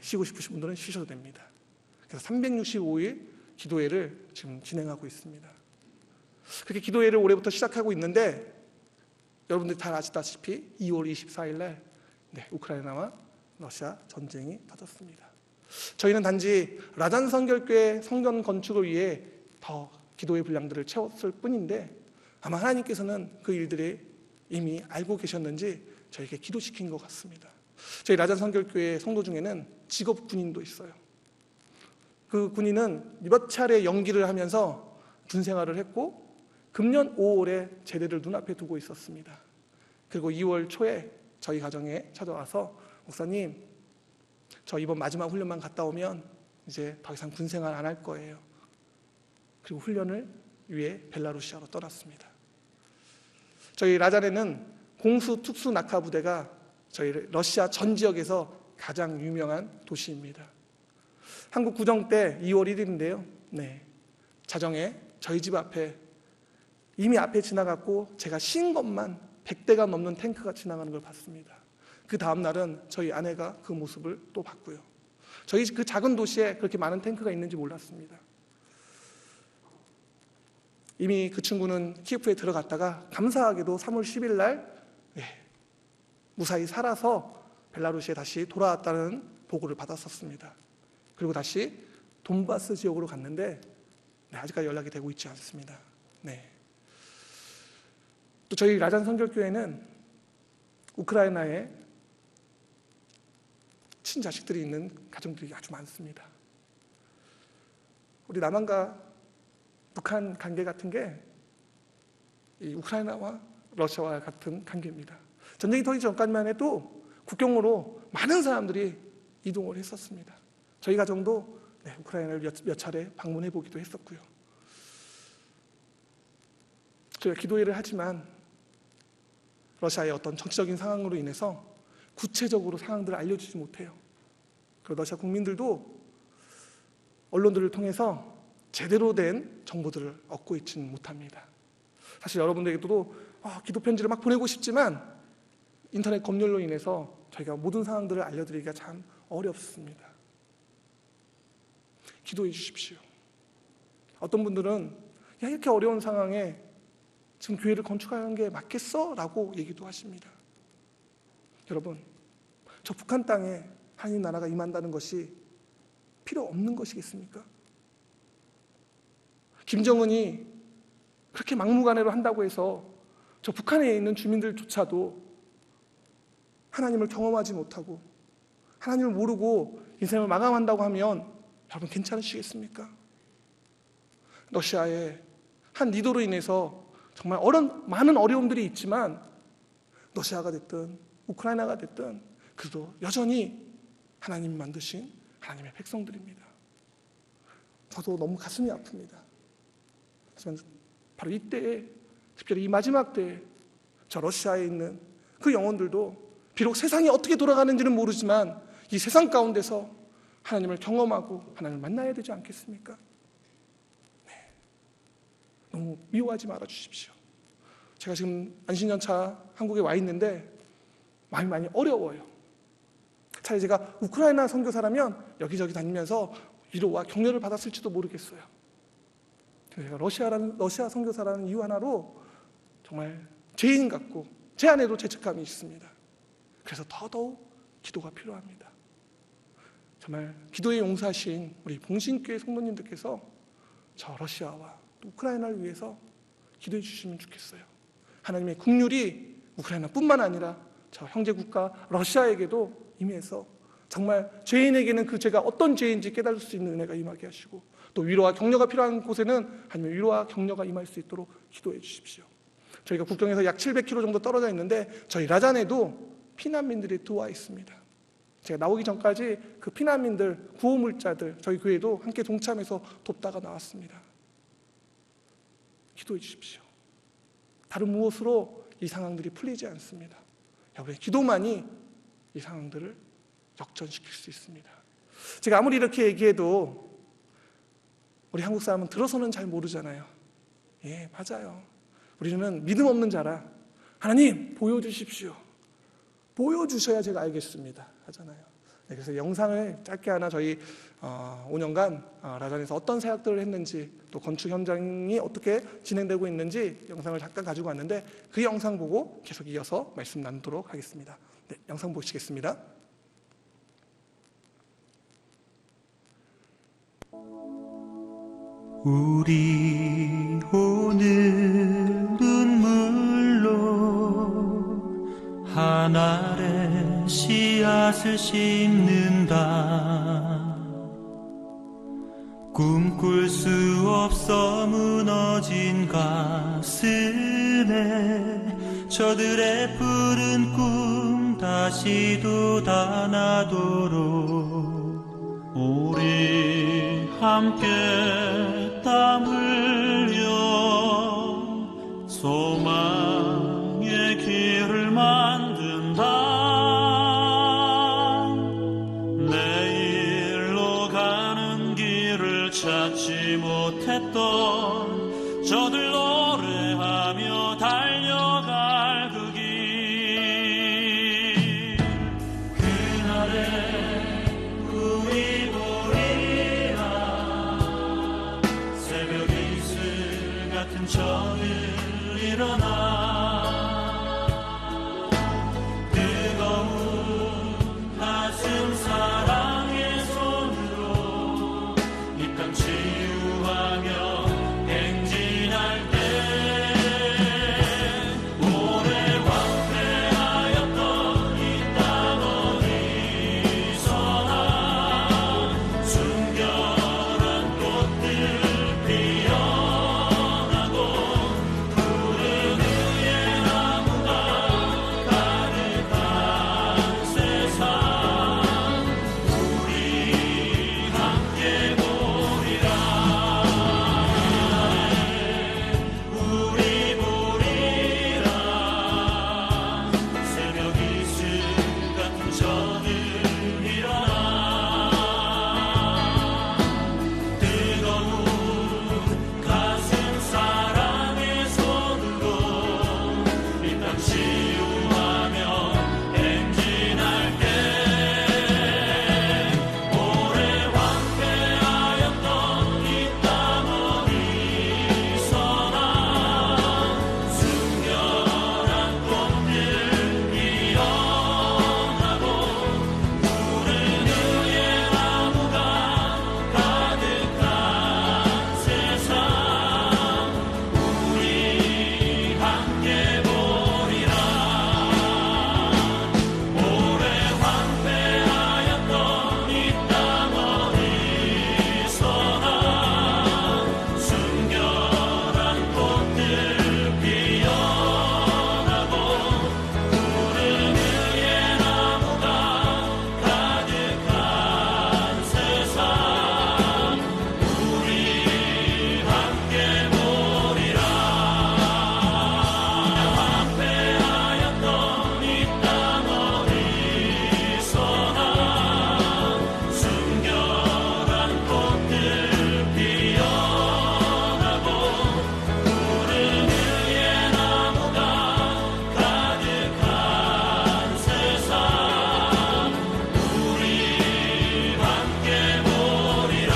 A: 쉬고 싶으신 분들은 쉬셔도 됩니다. 그래서 365일 기도회를 지금 진행하고 있습니다. 그렇게 기도회를 올해부터 시작하고 있는데, 여러분들이 다 아시다시피 2월 24일 날 우크라이나와 러시아 전쟁이 터졌습니다. 저희는 단지 라잔 성결교회 성전 건축을 위해 더 기도의 분량들을 채웠을 뿐인데, 아마 하나님께서는 그 일들이 이미 알고 계셨는지 저에게 기도시킨 것 같습니다. 저희 라잔 성결교회 성도 중에는 직업 군인도 있어요. 그 군인은 몇 차례 연기를 하면서 군 생활을 했고, 금년 5월에 제대를 눈앞에 두고 있었습니다. 그리고 2월 초에 저희 가정에 찾아와서 목사님, 저 이번 마지막 훈련만 갔다 오면 이제 더 이상 군생활 안 할 거예요. 그리고 훈련을 위해 벨라루시아로 떠났습니다. 저희 라잔에는 공수 특수 낙하 부대가 저희 러시아 전 지역에서 가장 유명한 도시입니다. 한국 구정 때 2월 1일인데요. 자정에 저희 집 앞에 이미 앞에 지나갔고 제가 쉰 것만 100대가 넘는 탱크가 지나가는 걸 봤습니다. 그 다음 날은 저희 아내가 그 모습을 또 봤고요. 저희 그 작은 도시에 그렇게 많은 탱크가 있는지 몰랐습니다. 이미 그 친구는 키예프에 들어갔다가 감사하게도 3월 10일 날 무사히 살아서 벨라루시에 다시 돌아왔다는 보고를 받았었습니다. 그리고 다시 돈바스 지역으로 갔는데 아직까지 연락이 되고 있지 않습니다. 또 저희 라잔 선결교회는 우크라이나에 친자식들이 있는 가정들이 아주 많습니다. 우리 남한과 북한 관계 같은 게 이 우크라이나와 러시아와 같은 관계입니다. 전쟁이 터지기 전까지만 해도 국경으로 많은 사람들이 이동을 했었습니다. 저희 가정도 우크라이나를 몇 차례 방문해 보기도 했었고요. 저희가 기도회를 하지만 러시아의 어떤 정치적인 상황으로 인해서 구체적으로 상황들을 알려주지 못해요. 그리고 러시아 국민들도 언론들을 통해서 제대로 된 정보들을 얻고 있지는 못합니다. 사실 여러분들에게도 기도 편지를 막 보내고 싶지만 인터넷 검열로 인해서 저희가 모든 상황들을 알려드리기가 참 어렵습니다. 기도해 주십시오. 어떤 분들은 이렇게 어려운 상황에 지금 교회를 건축하는 게 맞겠어? 라고 얘기도 하십니다. 여러분, 저 북한 땅에 하나님 나라가 임한다는 것이 필요 없는 것이겠습니까? 김정은이 그렇게 막무가내로 한다고 해서 저 북한에 있는 주민들조차도 하나님을 경험하지 못하고 하나님을 모르고 인생을 마감한다고 하면 여러분 괜찮으시겠습니까? 러시아의 한 리더로 인해서 정말 많은 어려움들이 있지만 러시아가 됐든 우크라이나가 됐든 그래도 여전히 하나님이 만드신 하나님의 백성들입니다. 저도 너무 가슴이 아픕니다. 하지만 바로 이때에, 특별히 이 마지막 때에 저 러시아에 있는 그 영혼들도 비록 세상이 어떻게 돌아가는지는 모르지만 이 세상 가운데서 하나님을 경험하고 하나님을 만나야 되지 않겠습니까? 너무 미워하지 말아 주십시오. 제가 지금 안신년차 한국에 와 있는데 마음이 많이 어려워요. 차라리 제가 우크라이나 선교사라면 여기저기 다니면서 위로와 격려를 받았을지도 모르겠어요. 제가 러시아 선교사라는 이유 하나로 정말 죄인 같고 제 안에도 죄책감이 있습니다. 그래서 더더욱 기도가 필요합니다. 정말 기도에 용사하신 우리 봉신교회 성도님들께서 저 러시아와 또 우크라이나를 위해서 기도해 주시면 좋겠어요. 하나님의 긍휼이 우크라이나뿐만 아니라 저 형제국가 러시아에게도 임해서 정말 죄인에게는 그 죄가 어떤 죄인지 깨달을 수 있는 은혜가 임하게 하시고 또 위로와 격려가 필요한 곳에는 하나님의 위로와 격려가 임할 수 있도록 기도해 주십시오. 저희가 국경에서 약 700km 정도 떨어져 있는데 저희 라잔에도 피난민들이 들어와 있습니다. 제가 나오기 전까지 그 피난민들, 구호물자들 저희 교회도 함께 동참해서 돕다가 나왔습니다. 기도해 주십시오. 다른 무엇으로 이 상황들이 풀리지 않습니다. 여러분의 기도만이 이 상황들을 역전시킬 수 있습니다. 제가 아무리 이렇게 얘기해도 우리 한국 사람은 들어서는 잘 모르잖아요. 맞아요. 우리는 믿음 없는 자라 하나님 보여주십시오. 보여주셔야 제가 알겠습니다 하잖아요. 그래서 영상을 짧게 하나 저희 5년간 라잔에서 어떤 사역들을 했는지 또 건축 현장이 어떻게 진행되고 있는지 영상을 잠깐 가지고 왔는데 그 영상 보고 계속 이어서 말씀 나누도록 하겠습니다. 영상 보시겠습니다.
B: 우리 오늘 눈물로 한 알의 씨앗을 심는다. 꿈꿀 수 없어 무너진 가슴에 저들의 푸른 꿈 다시 돋아나도록 우리 함께 땀 흘려 소망의 길을 만든다. 내일로 가는 길을 찾지 못했던 저들 노래하며 달려갈 그 길. 그날에 우리 보리라. 새벽 이슬 같은 저들 일어나 뜨거운 가슴 사랑의 손으로 이 땅 치유하며 행진할 때 오래 황폐하였던 이 땅 어디서나 순결한 꽃들 피어나고 푸른 의의 나무가 가득한 세상 우리 함께 보리라. 우리 보리라. 새벽 이슬 같은 저들 일어나 뜨거운 가슴 사랑의 손으로 이 땅 치유하며 행진할 때 오래 황폐하였던 이 땅 어디서나 순결한 꽃들 피어나고 푸른 의의 나무가 가득한 세상 우리 함께 보리라. 오래 황폐하였던 이 땅 어디서나 순결한 꽃들 피어나고 푸른 의의 나무가 가득한 세상 우리 함께 보리라. 황폐하였던 이 땅 어디서나 순결한 꽃들 피어나고 푸른 의의 나무가 가득한 세상 우리 함께 보리라.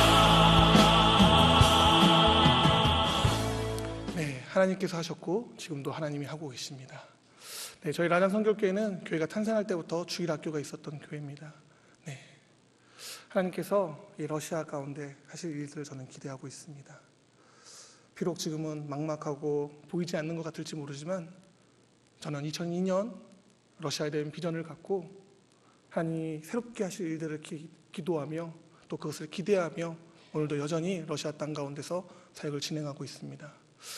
A: 네, 하나님께서 하셨고 지금도 하나님이 하고 계십니다. 네, 저희 라잔 선교교회는 교회가 탄생할 때부터 주일 학교가 있었던 교회입니다. 네, 하나님께서 이 러시아 가운데 하실 일들을 저는 기대하고 있습니다. 비록 지금은 막막하고 보이지 않는 것 같을지 모르지만 저는 2002년 러시아에 대한 비전을 갖고 하나님이 새롭게 하실 일들을 기도하며 또 그것을 기대하며 오늘도 여전히 러시아 땅 가운데서 사역을 진행하고 있습니다.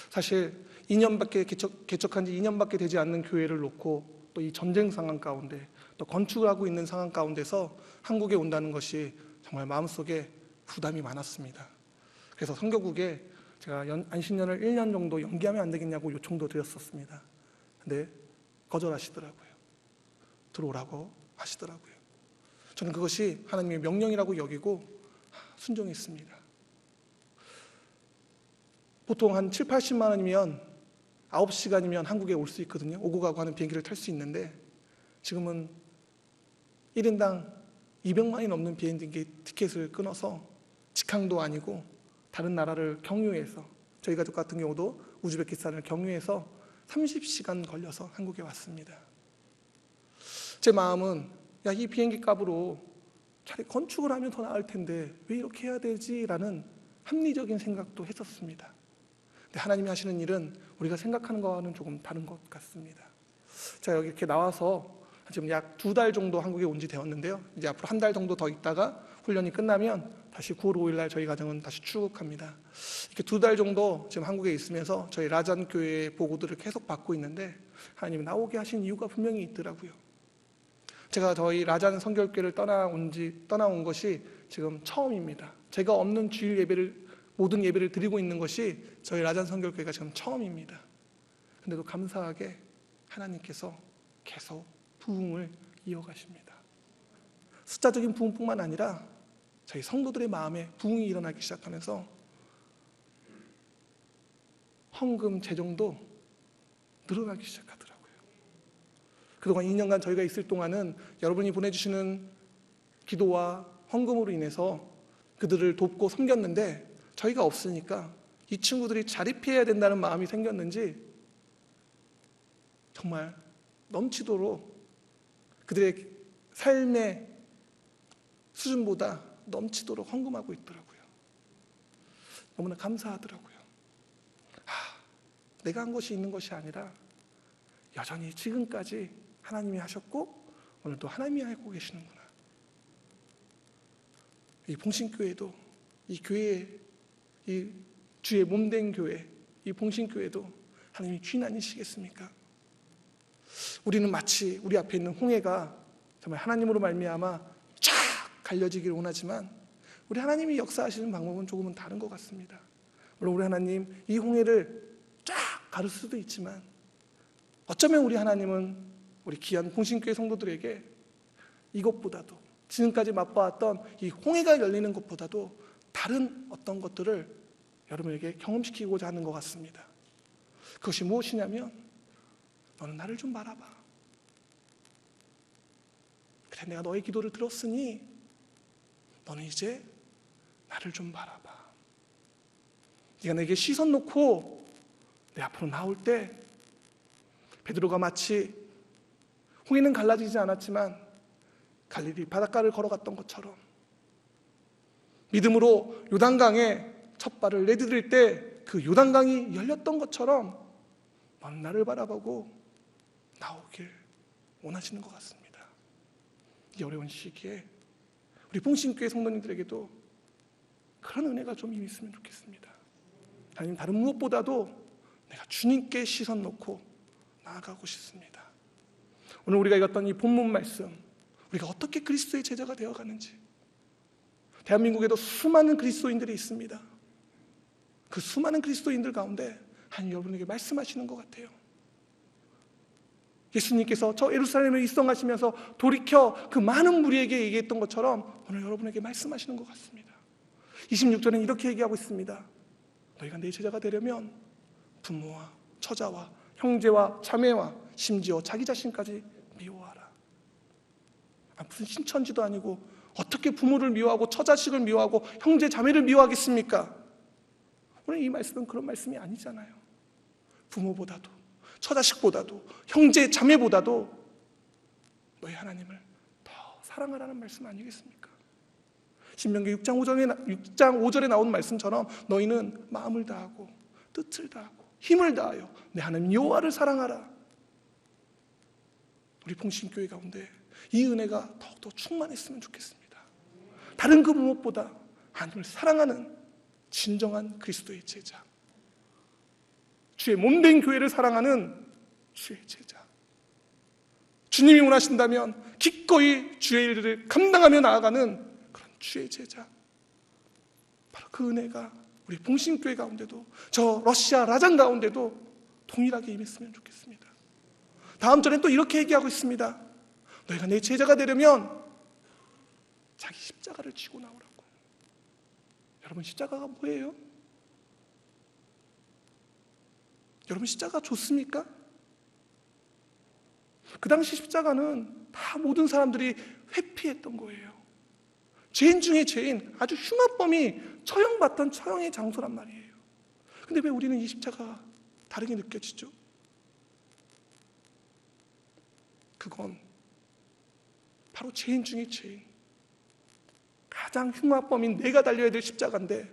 A: 사실 2년밖에 개척한 지 2년밖에 되지 않는 교회를 놓고 또 이 전쟁 상황 가운데 또 건축을 하고 있는 상황 가운데서 한국에 온다는 것이 정말 마음속에 부담이 많았습니다. 그래서 선교국에 제가 안식년을 1년 정도 연기하면 안 되겠냐고 요청도 드렸었습니다. 근데 거절하시더라고요. 들어오라고 하시더라고요. 저는 그것이 하나님의 명령이라고 여기고 순종했습니다. 보통 한 7, 80만 원이면 9시간이면 한국에 올 수 있거든요. 오고 가고 하는 비행기를 탈 수 있는데 지금은 1인당 200만 원이 넘는 비행기 티켓을 끊어서 직항도 아니고 다른 나라를 경유해서 저희 가족 같은 경우도 우즈베키스탄을 경유해서 30시간 걸려서 한국에 왔습니다. 제 마음은 이 비행기 값으로 차라리 건축을 하면 더 나을 텐데 왜 이렇게 해야 되지라는 합리적인 생각도 했었습니다. 근데 하나님이 하시는 일은 우리가 생각하는 것과는 조금 다른 것 같습니다. 제가 여기 이렇게 나와서 지금 약 2달 정도 한국에 온 지 되었는데요. 이제 앞으로 1달 정도 더 있다가 훈련이 끝나면 다시 9월 5일 날 저희 가정은 다시 출국합니다. 이렇게 2달 정도 지금 한국에 있으면서 저희 라잔 교회의 보고들을 계속 받고 있는데 하나님이 나오게 하신 이유가 분명히 있더라고요. 제가 저희 라잔 성결교회를 떠나온 것이 지금 처음입니다. 제가 없는 주일 예배를, 모든 예배를 드리고 있는 것이 저희 라잔 성결교회가 지금 처음입니다. 근데도 감사하게 하나님께서 계속 부흥을 이어가십니다. 숫자적인 부흥뿐만 아니라 저희 성도들의 마음에 부흥이 일어나기 시작하면서 헌금 재정도 늘어나기 시작하더라고요. 그동안 2년간 저희가 있을 동안은 여러분이 보내주시는 기도와 헌금으로 인해서 그들을 돕고 섬겼는데, 저희가 없으니까 이 친구들이 자립해야 된다는 마음이 생겼는지 정말 넘치도록 그들의 삶의 수준보다 넘치도록 헌금하고 있더라고요. 너무나 감사하더라고요. 내가 한 것이 있는 것이 아니라 여전히 지금까지 하나님이 하셨고 오늘도 하나님이 하고 계시는구나. 이 봉신교회도, 이 교회, 이 주의 몸된 교회, 이 봉신교회도 하나님이 주인 아니시겠습니까? 우리는 마치 우리 앞에 있는 홍해가 정말 하나님으로 말미암아 쫙 갈려지기를 원하지만, 우리 하나님이 역사하시는 방법은 조금은 다른 것 같습니다. 물론 우리 하나님 이 홍해를 쫙 가를 수도 있지만, 어쩌면 우리 하나님은 우리 귀한 봉신교회 성도들에게 이것보다도, 지금까지 맛보았던 이 홍해가 열리는 것보다도 다른 어떤 것들을 여러분에게 경험시키고자 하는 것 같습니다. 그것이 무엇이냐면, 너는 나를 좀 바라봐. 그래, 내가 너의 기도를 들었으니 너는 이제 나를 좀 바라봐. 네가 내게 시선 놓고 내 앞으로 나올 때 베드로가 마치 홍해는 갈라지지 않았지만 갈릴리 바닷가를 걸어갔던 것처럼, 믿음으로 요단강에 첫 발을 내디딜 때 그 요단강이 열렸던 것처럼 넌 나를 바라보고 나오길 원하시는 것 같습니다. 이 어려운 시기에 우리 봉신교회 성도님들에게도 그런 은혜가 좀 임했으면 좋겠습니다. 하나님, 다른 무엇보다도 내가 주님께 시선 놓고 나아가고 싶습니다. 오늘 우리가 읽었던 이 본문 말씀, 우리가 어떻게 그리스도의 제자가 되어가는지, 대한민국에도 수많은 그리스도인들이 있습니다. 그 수많은 그리스도인들 가운데 하나님 여러분에게 말씀하시는 것 같아요. 예수님께서 저 예루살렘에 입성하시면서 돌이켜 그 많은 무리에게 얘기했던 것처럼 오늘 여러분에게 말씀하시는 것 같습니다. 26절은 이렇게 얘기하고 있습니다. 너희가 내 제자가 되려면 부모와 처자와 형제와 자매와 심지어 자기 자신까지 미워하라. 무슨 신천지도 아니고 어떻게 부모를 미워하고 처자식을 미워하고 형제 자매를 미워하겠습니까? 오늘 이 말씀은 그런 말씀이 아니잖아요. 부모보다도 처자식보다도 형제 자매보다도 너희 하나님을 더 사랑하라는 말씀 아니겠습니까? 신명기 6장 5절에 나온 말씀처럼 너희는 마음을 다하고 뜻을 다하고 힘을 다하여 내 하나님 여호와를 사랑하라. 우리 봉신교회 가운데 이 은혜가 더욱더 충만했으면 좋겠습니다. 다른 그 무엇보다 하나님을 사랑하는 진정한 그리스도의 제자, 주의 몸된 교회를 사랑하는 주의 제자, 주님이 원하신다면 기꺼이 주의 일들을 감당하며 나아가는 그런 주의 제자, 바로 그 은혜가 우리 봉신교회 가운데도, 저 러시아 라잔 가운데도 동일하게 임했으면 좋겠습니다. 다음 절엔 또 이렇게 얘기하고 있습니다. 너희가 내 제자가 되려면 자기 십자가를 지고 나오라고. 여러분, 십자가가 뭐예요? 여러분, 십자가 좋습니까? 그 당시 십자가는 다 모든 사람들이 회피했던 거예요. 죄인 중에 죄인, 아주 흉악범이 처형받던 처형의 장소란 말이에요. 근데 왜 우리는 이 십자가 다르게 느껴지죠? 그건 바로 죄인 중에 죄인, 가장 흉악범인 내가 달려야 될 십자가인데,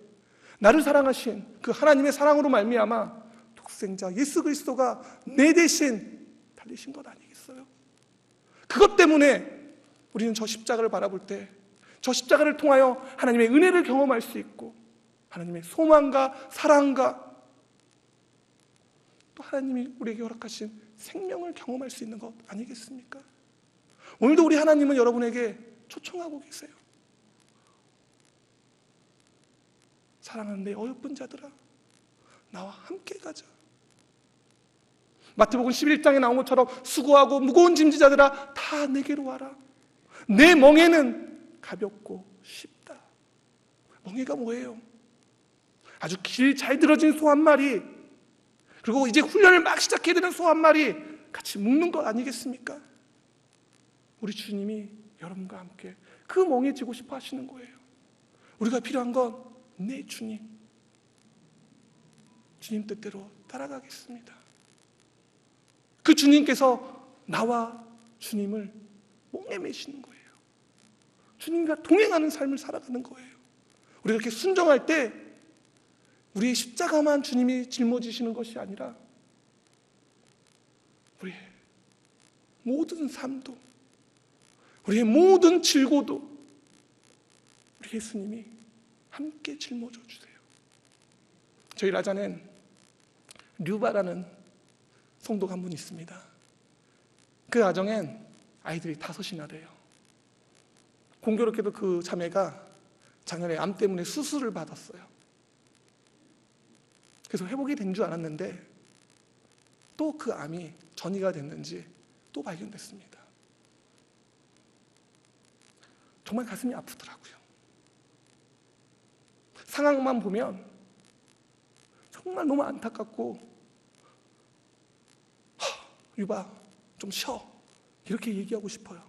A: 나를 사랑하신 그 하나님의 사랑으로 말미암아 독생자 예수 그리스도가 내 대신 달리신 것 아니겠어요? 그것 때문에 우리는 저 십자가를 바라볼 때 저 십자가를 통하여 하나님의 은혜를 경험할 수 있고, 하나님의 소망과 사랑과 또 하나님이 우리에게 허락하신 생명을 경험할 수 있는 것 아니겠습니까? 오늘도 우리 하나님은 여러분에게 초청하고 계세요. 사랑하는 내 어여쁜 자들아, 나와 함께 가자. 마태복음 11장에 나온 것처럼 수고하고 무거운 짐지자들아 다 내게로 와라. 내 멍에는 가볍고 쉽다. 멍에가 뭐예요? 아주 길 잘 들어진 소 한 마리, 그리고 이제 훈련을 막 시작해야 되는 소 한 마리 같이 묶는 것 아니겠습니까? 우리 주님이 여러분과 함께 그 멍에 지고 싶어 하시는 거예요. 우리가 필요한 건 내 주님 뜻대로 따라가겠습니다. 그 주님께서 나와 주님을 멍에 매시는 거예요. 주님과 동행하는 삶을 살아가는 거예요. 우리가 이렇게 순종할 때 우리의 십자가만 주님이 짊어지시는 것이 아니라 우리의 모든 삶도, 우리의 모든 질고도 우리 예수님이 함께 짊어져 주세요. 저희 라자는 류바라는 성도가 한 분 있습니다. 그 가정엔 아이들이 5이나 돼요. 공교롭게도 그 자매가 작년에 암 때문에 수술을 받았어요. 그래서 회복이 된 줄 알았는데 또 그 암이 전이가 됐는지 또 발견됐습니다. 정말 가슴이 아프더라고요. 상황만 보면 정말 너무 안타깝고, 유바 좀 쉬어, 이렇게 얘기하고 싶어요.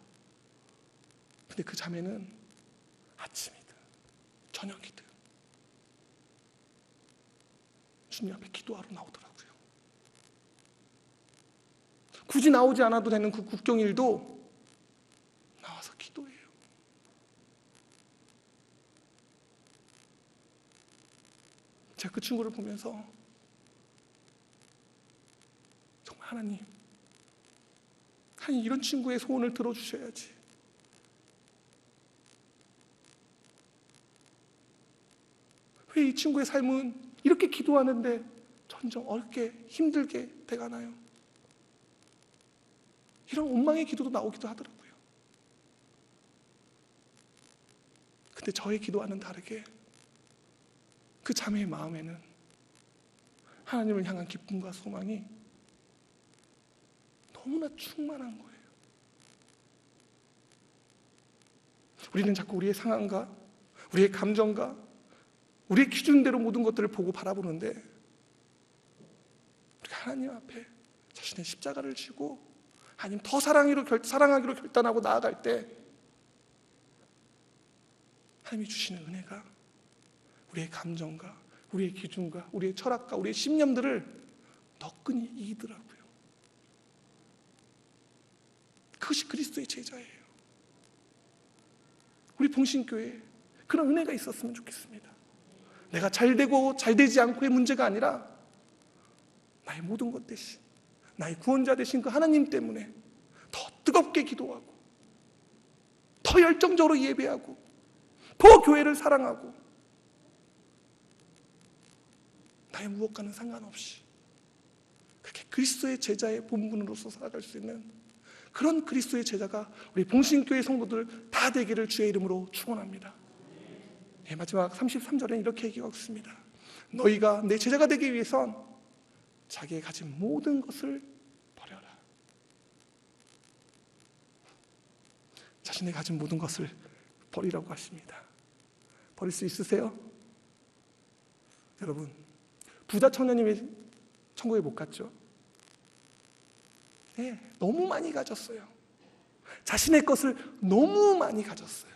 A: 근데 그 자매는 아침이든 저녁이든 주님 앞에 기도하러 나오더라고요. 굳이 나오지 않아도 되는 그 국경일도 나와서 기도해요. 제가 그 친구를 보면서 정말 하나님 이런 친구의 소원을 들어주셔야지. 왜 이 친구의 삶은 이렇게 기도하는데 점점 어렵게 힘들게 돼가나요? 이런 원망의 기도도 나오기도 하더라고요. 근데 저의 기도와는 다르게 그 자매의 마음에는 하나님을 향한 기쁨과 소망이 너무나 충만한 거예요. 우리는 자꾸 우리의 상황과 우리의 감정과 우리의 기준대로 모든 것들을 보고 바라보는데, 우리가 하나님 앞에 자신의 십자가를 지고 하나님 더 사랑하기로 결단하고 나아갈 때 하나님이 주시는 은혜가 우리의 감정과 우리의 기준과 우리의 철학과 우리의 신념들을 너끈히 이기더라고요. 그것이 그리스도의 제자예요. 우리 봉신교회에 그런 은혜가 있었으면 좋겠습니다. 내가 잘되고 잘되지 않고의 문제가 아니라 나의 모든 것 대신, 나의 구원자 되신 그 하나님 때문에 더 뜨겁게 기도하고 더 열정적으로 예배하고 더 교회를 사랑하고 나의 무엇과는 상관없이 그렇게 그리스도의 제자의 본분으로서 살아갈 수 있는 그런 그리스도의 제자가 우리 봉신교회 성도들 다 되기를 주의 이름으로 축원합니다. 마지막 33절에는 이렇게 얘기하고 있습니다. 너희가 내 제자가 되기 위해선 자기의 가진 모든 것을 버려라. 자신의 가진 모든 것을 버리라고 하십니다. 버릴 수 있으세요? 여러분, 부자 청년이 왜 천국에 못 갔죠? 네, 너무 많이 가졌어요. 자신의 것을 너무 많이 가졌어요.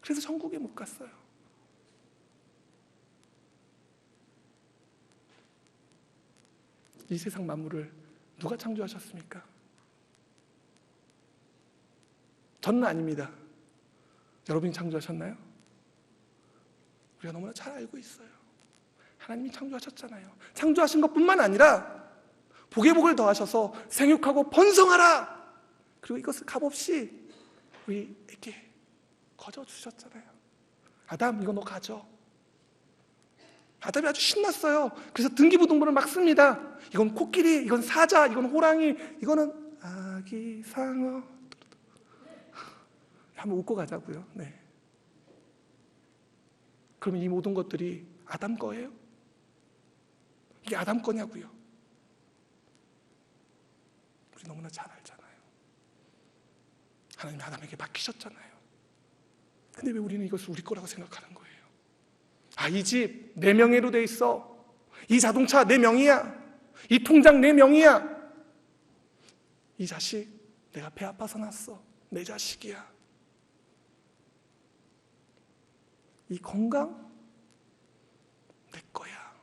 A: 그래서 천국에 못 갔어요. 이 세상 만물을 누가 창조하셨습니까? 저는 아닙니다. 여러분이 창조하셨나요? 우리가 너무나 잘 알고 있어요. 하나님이 창조하셨잖아요. 창조하신 것뿐만 아니라 복에 복을 더하셔서 생육하고 번성하라, 그리고 이것을 값없이 우리에게 거저주셨잖아요. 아담, 이거 너 가져. 아담이 아주 신났어요. 그래서 등기부등본을 막 씁니다. 이건 코끼리, 이건 사자, 이건 호랑이, 이거는 아기 상어. 한번 웃고 가자고요. 네. 그러면 이 모든 것들이 아담 거예요? 이게 아담 거냐고요? 우리 너무나 잘 알잖아요. 하나님이 아담에게 맡기셨잖아요. 근데 왜 우리는 이것을 우리 거라고 생각하는 거예요? 이 집 내 명예로 돼 있어. 이 자동차 내 명이야. 이 통장 내 명이야. 이 자식 내가 배 아파서 낳았어. 내 자식이야. 이 건강 내 거야.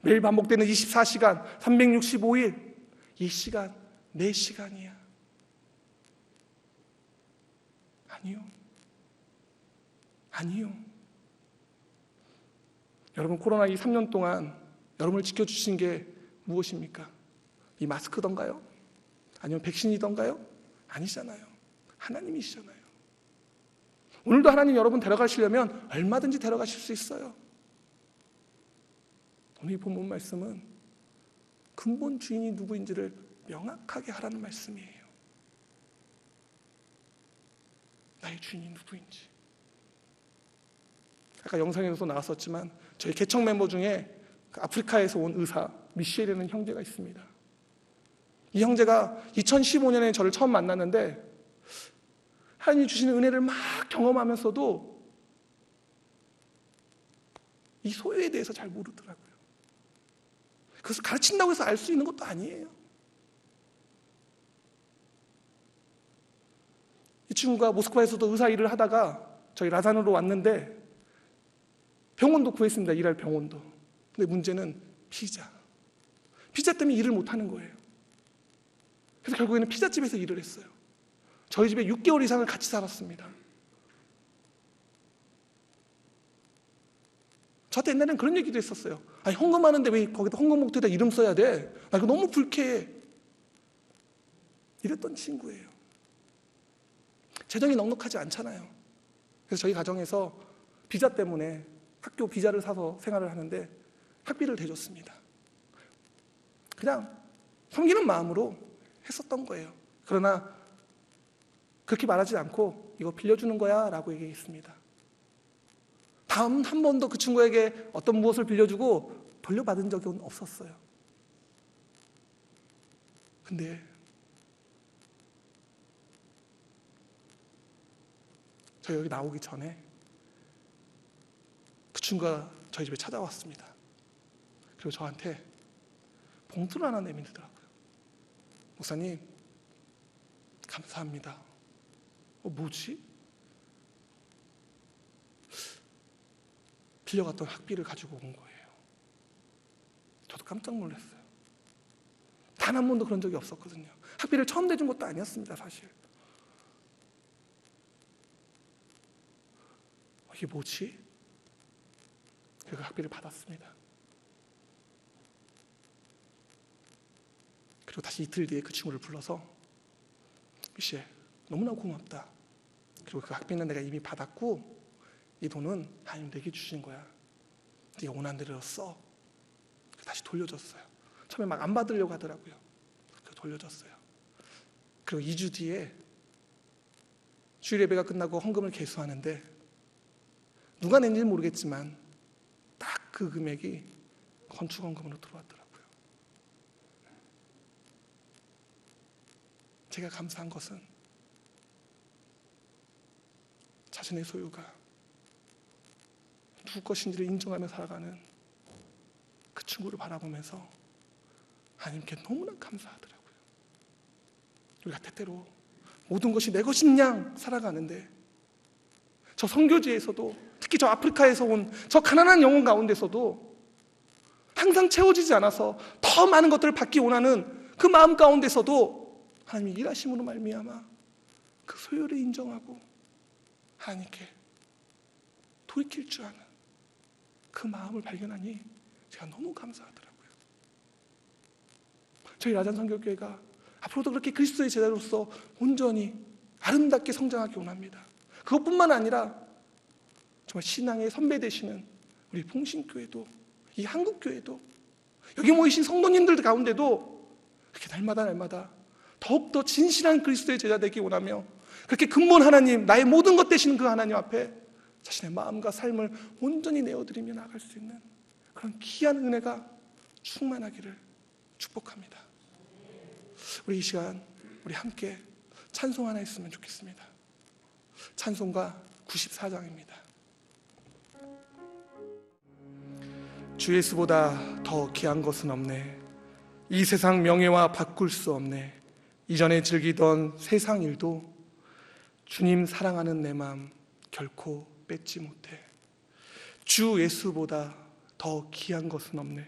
A: 매일 반복되는 24시간 365일 이 시간 내 시간이야. 아니요. 여러분, 코로나 이 3년 동안 여러분을 지켜주신 게 무엇입니까? 이 마스크던가요? 아니면 백신이던가요? 아니잖아요. 하나님이시잖아요. 오늘도 하나님 여러분 데려가시려면 얼마든지 데려가실 수 있어요. 오늘 이 본문 말씀은 근본 주인이 누구인지를 명확하게 하라는 말씀이에요. 나의 주인이 누구인지. 아까 영상에서도 나왔었지만 저희 개척 멤버 중에 아프리카에서 온 의사 미셸이라는 형제가 있습니다. 이 형제가 2015년에 저를 처음 만났는데 하나님이 주시는 은혜를 막 경험하면서도 이 소유에 대해서 잘 모르더라고요. 그래서 가르친다고 해서 알 수 있는 것도 아니에요. 이 친구가 모스크바에서도 의사 일을 하다가 저희 라산으로 왔는데 병원도 구했습니다. 일할 병원도. 근데 문제는 피자 때문에 일을 못하는 거예요. 그래서 결국에는 피자집에서 일을 했어요. 저희 집에 6개월 이상을 같이 살았습니다. 저한테 옛날에는 그런 얘기도 했었어요. 헌금하는데 왜 거기다 헌금 목록에다 이름 써야 돼? 나 이거 너무 불쾌해. 이랬던 친구예요. 재정이 넉넉하지 않잖아요. 그래서 저희 가정에서 비자 때문에 학교 비자를 사서 생활을 하는데 학비를 대줬습니다. 그냥 섬기는 마음으로 했었던 거예요. 그러나 그렇게 말하지 않고 이거 빌려주는 거야 라고 얘기했습니다. 다음 한 번도 그 친구에게 어떤 무엇을 빌려주고 돌려받은 적은 없었어요. 근데 저 여기 나오기 전에 그 친구가 저희 집에 찾아왔습니다. 그리고 저한테 봉투를 하나 내밀더라고요. 목사님, 감사합니다. 뭐지? 빌려갔던 학비를 가지고 온 거예요. 저도 깜짝 놀랐어요. 단 한 번도 그런 적이 없었거든요. 학비를 처음 대준 것도 아니었습니다, 사실. 이게 뭐지? 그래서 학비를 받았습니다. 그리고 다시 이틀 뒤에 그 친구를 불러서 미셸, 너무나 고맙다. 그리고 그 학비는 내가 이미 받았고 이 돈은 하나님 내게 주신 거야. 네가 원하는 대로 써. 다시 돌려줬어요. 처음에 막 안 받으려고 하더라고요. 그래서 돌려줬어요. 그리고 2주 뒤에 주일 예배가 끝나고 헌금을 개수하는데 누가 낸지는 모르겠지만 딱 그 금액이 건축 헌금으로 들어왔더라고요. 제가 감사한 것은 자신의 소유가 누구 것인지를 인정하며 살아가는 그 친구를 바라보면서 하나님께 너무나 감사하더라고요. 우리가 때때로 모든 것이 내 것인 양 살아가는데 저 선교지에서도 특히 저 아프리카에서 온 저 가난한 영혼 가운데서도 항상 채워지지 않아서 더 많은 것들을 받기 원하는 그 마음 가운데서도 하나님이 일하심으로 말미암아 그 소유를 인정하고 하나님께 돌이킬 줄 아는 그 마음을 발견하니 제가 너무 감사하더라고요. 저희 라잔 선교교회가 앞으로도 그렇게 그리스도의 제자로서 온전히 아름답게 성장하기 원합니다. 그것뿐만 아니라 정말 신앙의 선배 되시는 우리 봉신교회도 이 한국교회도 여기 모이신 성도님들 가운데도 그렇게 날마다 더욱더 진실한 그리스도의 제자 되기 원하며 그렇게 근본 하나님, 나의 모든 것 되시는 그 하나님 앞에 자신의 마음과 삶을 온전히 내어드리며 나갈 수 있는 그런 귀한 은혜가 충만하기를 축복합니다. 우리 이 시간 우리 함께 찬송 하나 했으면 좋겠습니다. 찬송가 94장입니다. 주 예수보다 더 귀한 것은 없네. 이 세상 명예와 바꿀 수 없네. 이전에 즐기던 세상 일도 주님 사랑하는 내 맘 결코 뺏지 못해. 주 예수보다 더 귀한 것은 없네.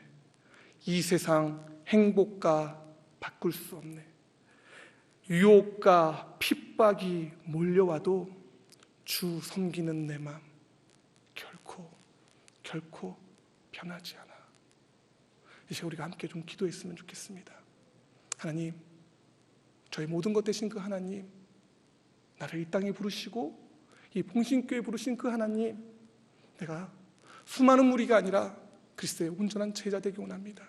A: 이 세상 행복과 바꿀 수 없네. 유혹과 핍박이 몰려와도 주 섬기는 내 맘 결코 변하지 않아. 이제 우리가 함께 좀 기도했으면 좋겠습니다. 하나님, 저의 모든 것 되신 그 하나님, 나를 이 땅에 부르시고 이 봉신교회에 부르신 그 하나님, 내가 수많은 무리가 아니라 그리스도의 온전한 제자 되기 원합니다.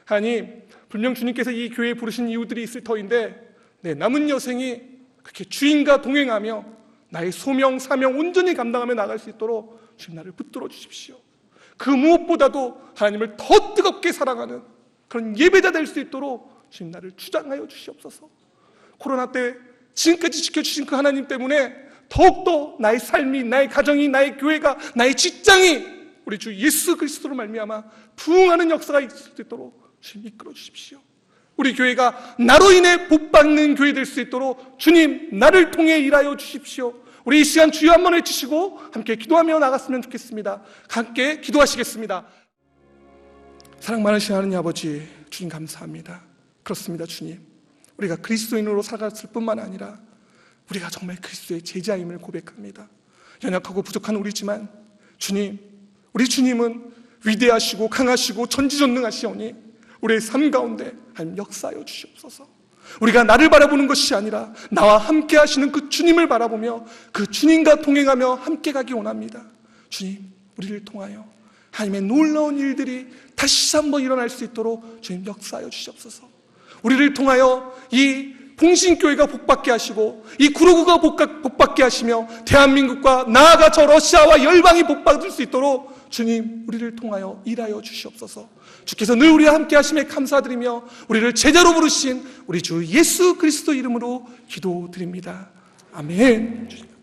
A: 하나님, 분명 주님께서 이 교회에 부르신 이유들이 있을 터인데 내 남은 여생이 그렇게 주인과 동행하며 나의 소명, 사명 온전히 감당하며 나갈 수 있도록 주님 나를 붙들어 주십시오. 그 무엇보다도 하나님을 더 뜨겁게 사랑하는 그런 예배자 될 수 있도록 주님 나를 주장하여 주시옵소서. 코로나 때 지금까지 지켜주신 그 하나님 때문에 더욱더 나의 삶이, 나의 가정이, 나의 교회가, 나의 직장이 우리 주 예수 그리스도로 말미암아 부흥하는 역사가 있을 수 있도록 주님 이끌어 주십시오. 우리 교회가 나로 인해 복받는 교회 될 수 있도록 주님 나를 통해 일하여 주십시오. 우리 이 시간 주여 한번 해주시고 함께 기도하며 나갔으면 좋겠습니다. 함께 기도하시겠습니다. 사랑 많으신 하나님 아버지, 주님 감사합니다. 그렇습니다. 주님, 우리가 그리스도인으로 살아갔을 뿐만 아니라 우리가 정말 그리스도의 제자임을 고백합니다. 연약하고 부족한 우리지만 주님, 우리 주님은 위대하시고 강하시고 전지전능하시오니 우리의 삶 가운데 하나님 역사하여 주시옵소서. 우리가 나를 바라보는 것이 아니라 나와 함께 하시는 그 주님을 바라보며 그 주님과 동행하며 함께 가기 원합니다. 주님, 우리를 통하여 하나님의 놀라운 일들이 다시 한번 일어날 수 있도록 주님 역사하여 주시옵소서. 우리를 통하여 이 봉신교회가 복받게 하시고 이 구로구가 복받게 하시며 대한민국과 나아가 저 러시아와 열방이 복받을 수 있도록 주님 우리를 통하여 일하여 주시옵소서. 주께서 늘 우리와 함께 하심에 감사드리며 우리를 제자로 부르신 우리 주 예수 그리스도 이름으로 기도드립니다. 아멘.